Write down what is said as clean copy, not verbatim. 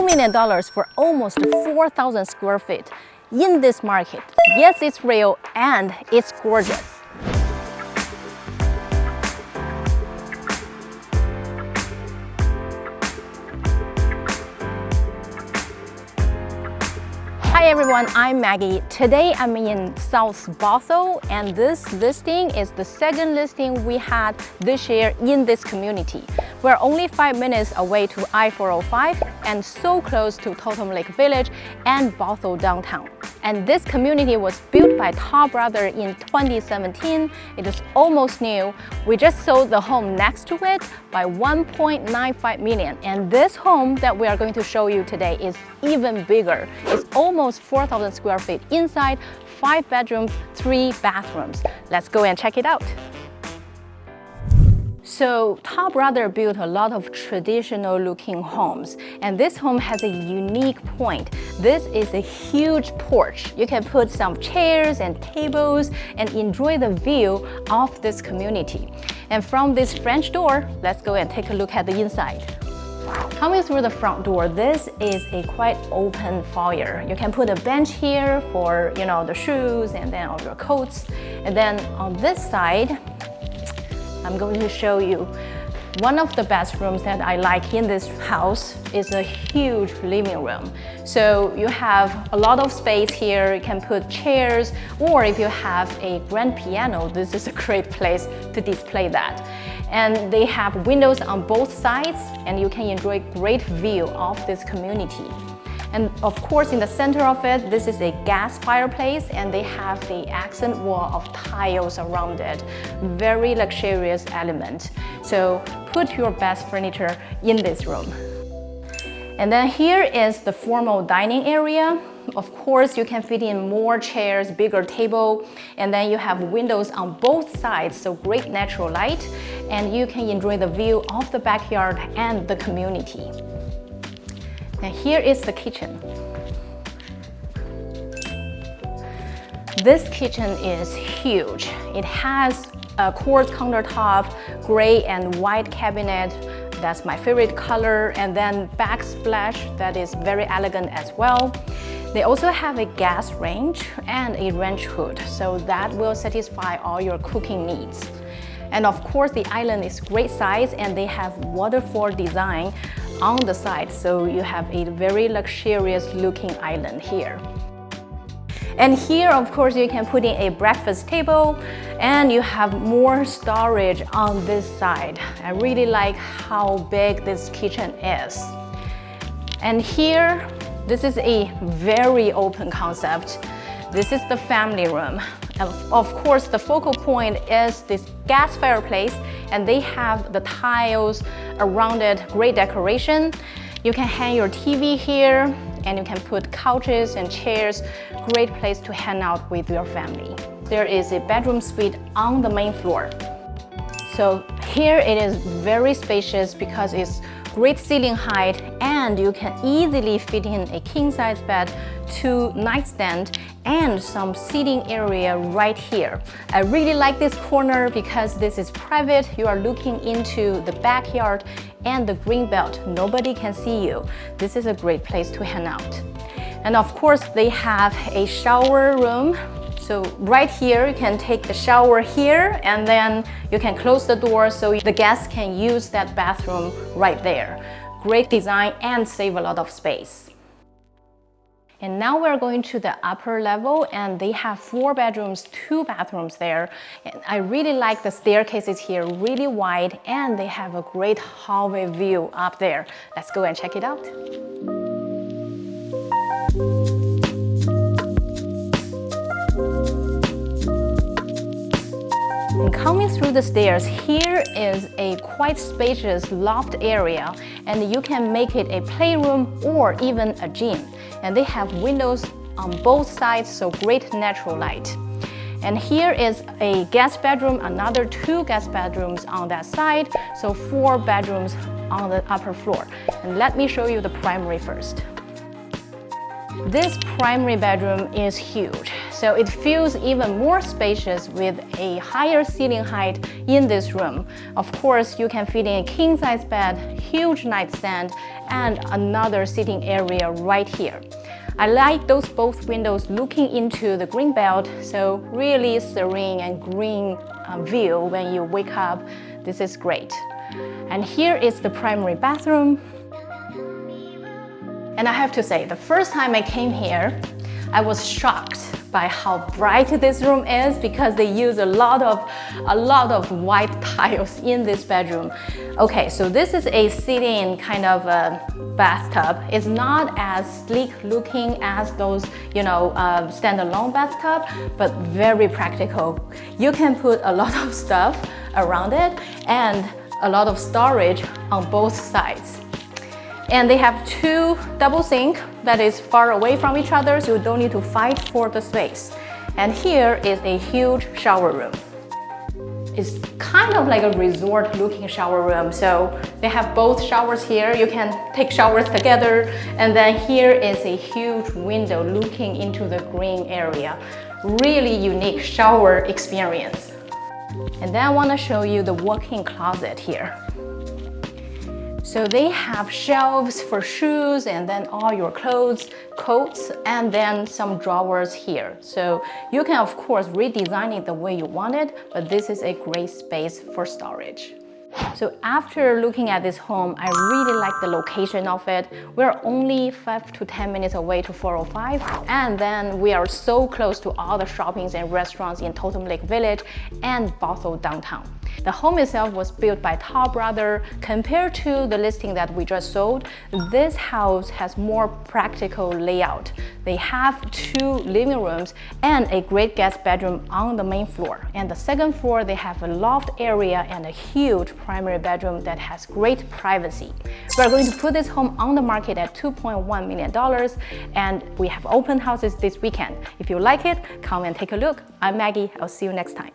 million for almost 4,000 square feet in this market. Yes, it's real and it's gorgeous. Hi everyone, I'm Maggie. Today I'm in South Bothell, and this listing is the second listing we had this year in this community. We're only 5 minutes away to I-405 and so close to Totem Lake Village and Bothell downtown. And this community was built by Todd Brothers in 2017. It is almost new. We just sold the home next to it by $1.95 million. And this home that we are going to show you today is even bigger. It's almost 4,000 square feet inside, 5 bedrooms, 3 bathrooms. Let's go and check it out. So Todd Brothers built a lot of traditional looking homes, and this home has a unique point. This is a huge porch. You can put some chairs and tables and enjoy the view of this community. And from this French door, let's go and take a look at the inside. Coming through the front door, this is a quite open foyer. You can put a bench here for, the shoes and then all your coats. And then on this side, I'm going to show you one of the bathrooms that I like in this house is a huge living room. So you have a lot of space here. You can put chairs, or if you have a grand piano, this is a great place to display that. And they have windows on both sides, and you can enjoy great view of this community. And of course, in the center of it, this is a gas fireplace, and they have the accent wall of tiles around it. Very luxurious element. So put your best furniture in this room. And then here is the formal dining area. Of course, you can fit in more chairs, bigger table, and then you have windows on both sides, so great natural light, and you can enjoy the view of the backyard and the community. And here is the kitchen. This kitchen is huge. It has a quartz countertop, gray and white cabinet. That's my favorite color. And then backsplash that is very elegant as well. They also have a gas range and a range hood, so that will satisfy all your cooking needs. And of course, the island is great size, and they have waterfall design on the side, so you have a very luxurious looking island here. And here, of course, you can put in a breakfast table, and you have more storage on this side. I really like how big this kitchen is. And here, this is a very open concept. This is the family room. Of course, the focal point is this gas fireplace, and they have the tiles around it, great decoration. You can hang your TV here, and you can put couches and chairs, great place to hang out with your family. There is a bedroom suite on the main floor. So here it is very spacious because it's great ceiling height, and you can easily fit in a king-size bed, 2 nightstands, and some seating area right here. I really like this corner because this is private. You are looking into the backyard and the green belt. Nobody can see you. This is a great place to hang out. And of course, they have a shower room. So right here, you can take the shower here, and then you can close the door so the guests can use that bathroom right there. Great design and save a lot of space. And now we're going to the upper level, and they have 4 bedrooms, 2 bathrooms there. And I really like the staircases here, really wide, and they have a great hallway view up there. Let's go and check it out. And coming through the stairs, here is a quite spacious loft area, and you can make it a playroom or even a gym. And they have windows on both sides, so great natural light. And here is a guest bedroom, another 2 guest bedrooms on that side, so 4 bedrooms on the upper floor. And let me show you the primary first. This primary bedroom is huge, so it feels even more spacious with a higher ceiling height in this room. Of course, you can fit in a king-size bed, huge nightstand, and another sitting area right here. I like those both windows looking into the green belt, so really serene and green view when you wake up. This is great. And here is the primary bathroom. And I have to say, the first time I came here, I was shocked by how bright this room is because they use a lot of white tiles in this bedroom. Okay, so this is a sit-in kind of a bathtub. It's not as sleek looking as those, standalone bathtub, but very practical. You can put a lot of stuff around it and a lot of storage on both sides. And they have two double sink that is far away from each other, so you don't need to fight for the space. And here is a huge shower room. It's kind of like a resort looking shower room. So they have both showers here. You can take showers together. And then here is a huge window looking into the green area. Really unique shower experience. And then I want to show you the walk-in closet here. So they have shelves for shoes and then all your clothes, coats, and then some drawers here. So you can of course redesign it the way you want it, but this is a great space for storage. So after looking at this home, I really like the location of it. We're only 5 to 10 minutes away to 405, and then we are so close to all the shoppings and restaurants in Totem Lake Village and Bothell downtown. The home itself was built by Tall Brother. Compared to the listing that we just sold, this house has more practical layout. They have 2 living rooms and a great guest bedroom on the main floor. And the second floor, they have a loft area and a huge primary bedroom that has great privacy. We're going to put this home on the market at $2.1 million, and we have open houses this weekend. If you like it, come and take a look. I'm Maggie. I'll see you next time.